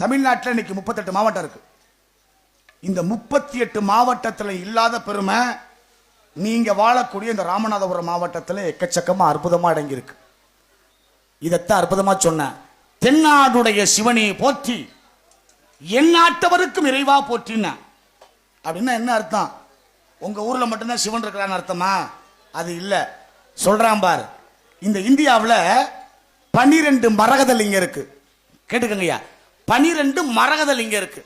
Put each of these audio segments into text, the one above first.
தமிழ்நாட்டில் இன்னைக்கு 38 மாவட்டம் இருக்கு. இந்த 38 மாவட்டத்தில் இல்லாத பெருமை நீங்க வாழக்கூடிய இந்த ராமநாதபுரம் மாவட்டத்தில் எக்கச்சக்கமா அற்புதமா அடங்கி இருக்கு. இதத்தான் அற்புதமா சொன்ன தென்னாடுடைய சிவனை போற்றி எந்நாட்டவருக்கும் இறைவா போற்றின அப்படின்னா என்ன அர்த்தம்? உங்க ஊர்ல மட்டும்தான் சிவன் இருக்கிறான்னு அர்த்தமா? அது இல்ல. சொல்றான் பார், இந்த இந்தியாவில் 12 மரகத லிங்கம் இருக்கு. கேட்டுக்கங்கய்யா, 12 மரகத லிங்கம் இருக்கு.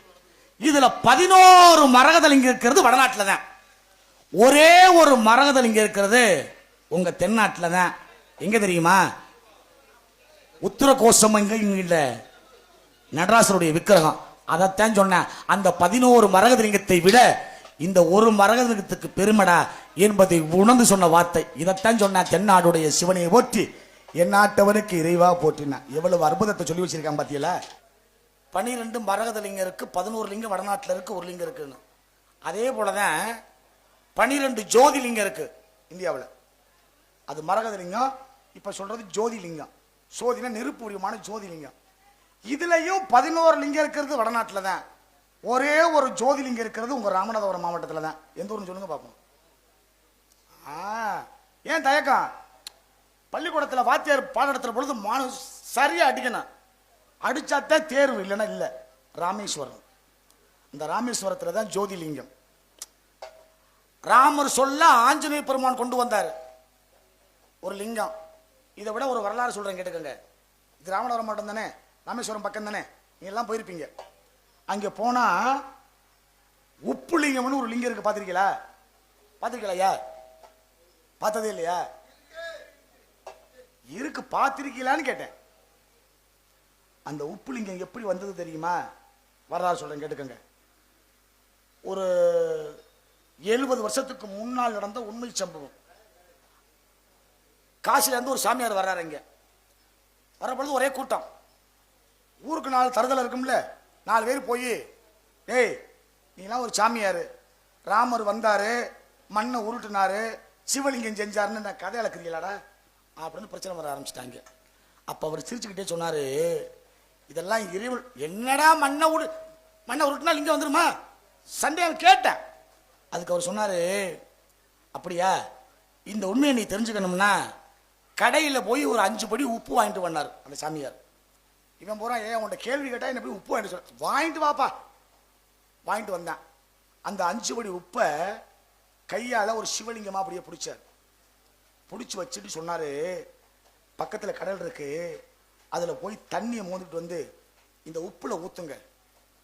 இதுல 11 மரகத லிங்கம் இருக்கிறது வடநாட்டில் தான். ஒரே ஒரு மரகத லிங்கம் இருக்கிறது உங்க தென்னாட்டில் தான். எங்க தெரியுமா? உத்தர கோஷம் இங்க இல்ல, நடராசருடைய விக்கிரகம். அதைத்தான் சொன்ன. அந்த 11 மரகத லிங்கத்தை விட இந்த ஒரு மரகத லிங்கத்துக்கு பெருமடா என்பதை உணர்ந்து சொன்ன வார்த்தை. இதைத்தான் சொன்ன, தென்னாடுடைய சிவனை போற்றி எந்நாட்டவனுக்கு இறைவா போற்றினா. எவ்வளவு அற்புதத்தை சொல்லி வச்சிருக்கான் பாத்தீங்களா? 12 மரகத லிங்கம் இருக்கு, 11 லிங்கம் வடநாட்டில் இருக்கு, ஒரு லிங்கம் இருக்குன்னு. அதே போலதான் 12 ஜோதி லிங்கம் இருக்கு இந்தியாவில். அது மரகத லிங்கம். இப்ப சொல்றது ஜோதி லிங்கம். சோதினா நெருப்பு வடிவமான ஜோதி லிங்கம். இதுலயும் 11 லிங்கம் இருக்கிறது வடநாட்டில் தான். ஒரே ஒரு ஜோதி லிங்கம் இருக்கிறது உங்க ராமநாதபுரம் மாவட்டத்தில் தான். எந்த ஊர்னு சொல்லுங்க பார்ப்போம். ஏன் தயக்கம்? பள்ளிக்கூடத்தில் வாத்தியார் பாடம் நடத்துற பொழுது மாணவ சரியா அடிக்கணும். அடிச்சாத்தான் தேர்வு, இல்லைன்னா இல்லை. ராமேஸ்வரம், இந்த ராமேஸ்வரத்தில் தான் ஜோதி லிங்கம். ராமர் சொல்ல ஆஞ்சநேய பெருமான் கொண்டு வந்தார் ஒரு லிங்கம். இதை விட ஒரு வரலாறு சொல்றேன், கேட்டுக்கங்க. இது ராமநாதபுரம் மாவட்டம் தானே, ராமேஸ்வரம் பக்கம் தானே, நீங்க எல்லாம் போயிருப்பீங்க. அங்க போனா உப்பு லிங்கம்னு ஒரு லிங்கம் இருக்கு. பாத்திருக்கீங்களா? பாத்திருக்கீங்களா? பார்த்ததே இல்லையா? இருக்கு, பார்த்திருக்கீங்களான்னு கேட்டேன். அந்த உப்பு லிங்கம் எப்படி வந்தது தெரியுமா? வரலாறு சொல்றேன், கேட்டுக்கங்க. ஒரு 70 வருஷத்துக்கு முன்னால் நடந்த உண்மை சம்பவம். காசில இருந்து ஒரு சாமியார் வர்றாரு. இங்க வரப்பொழுது ஒரே கூட்டம். ஊருக்கு 4 தருதல் இருக்கும்ல, 4 பேர் போய், ஏய் நீலாம் ஒரு சாமியார், ராமர் வந்தாரு, மண்ணை உருட்டுனாரு, சிவலிங்கம் செஞ்சாருன்னு நான் கதை அளக்குறீங்களாடா அப்படின்னு பிரச்சனை வர ஆரம்பிச்சிட்டாங்க. அப்ப அவர் சிரிச்சுக்கிட்டே சொன்னாரு, இதெல்லாம் இறைவன். என்னடா மண்ணை உருட்டுனா லிங்கம் வந்துருமா? சந்தேகம் கேட்டேன். அதுக்கு அவர் சொன்னாரு, அப்படியா, இந்த உண்மையை நீ தெரிஞ்சுக்கணும்னா கடையில் போய் ஒரு 5 படி உப்பு வாங்கிட்டு வந்தார் அந்த சாமியார். இவன் போறான், ஏன் உன்ட கேள்வி கேட்டா என்ன போய் உப்பு வாங்கிட்டு சொல்ல, வாங்கிட்டு வாப்பா. வாங்கிட்டு வந்தான். அந்த 5 படி உப்பை கையால ஒரு சிவலிங்கமா அப்படியே பிடிச்சார். பிடிச்சி வச்சுட்டு சொன்னாரு, பக்கத்துல கடல் இருக்கு, அதுல போய் தண்ணியை மோந்துட்டு வந்து இந்த உப்புல ஊத்துங்க,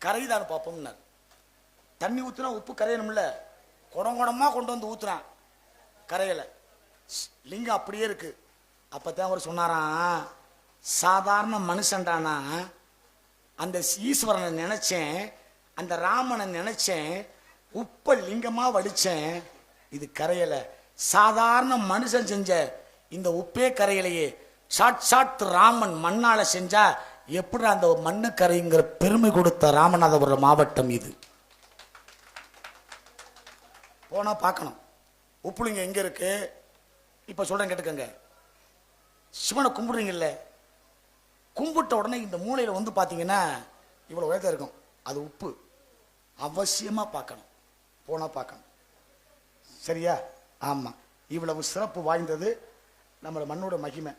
கரைதான் பார்ப்போம்னார். தண்ணி ஊத்துனா உப்பு கரையணும்ல, குடமா கொண்டு வந்து ஊத்துறான், கரையல. லிங்கம் அப்படியே இருக்கு. அப்பதான் அவர் சொன்னாராம், சாதாரண மனுஷன்டானா அந்த ஈஸ்வரனை நினைச்சேன், அந்த ராமனை நினைச்சேன், உப்ப லிங்கமா வடிச்சேன், இது கரையல. சாதாரண மனுஷன் செஞ்ச இந்த உப்பே கரையிலேயே சாட்சாத் ராமன் மண்ணால செஞ்சா எப்படி அந்த மண்ணு கரைங்கிற பெருமை கொடுத்த ராமநாதபுரம் மாவட்டம் இது. போனா பார்க்கணும் உப்புலிங்கம் எங்க இருக்கு. இப்ப சொல்றேன், கேட்டுக்கங்க. சிவனை கும்பிடுறீங்கல்ல, கும்பிட்ட உடனே இந்த மூளையில வந்து பாத்தீங்கன்னா இவ்வளவு உயரத்தை இருக்கும், அது உப்பு. அவசியமா பார்க்கணும், போனா பார்க்கணும். சரியா? ஆமா, இவ்வளவு சிறப்பு வாய்ந்தது நம்ம மண்ணோட மகிமை.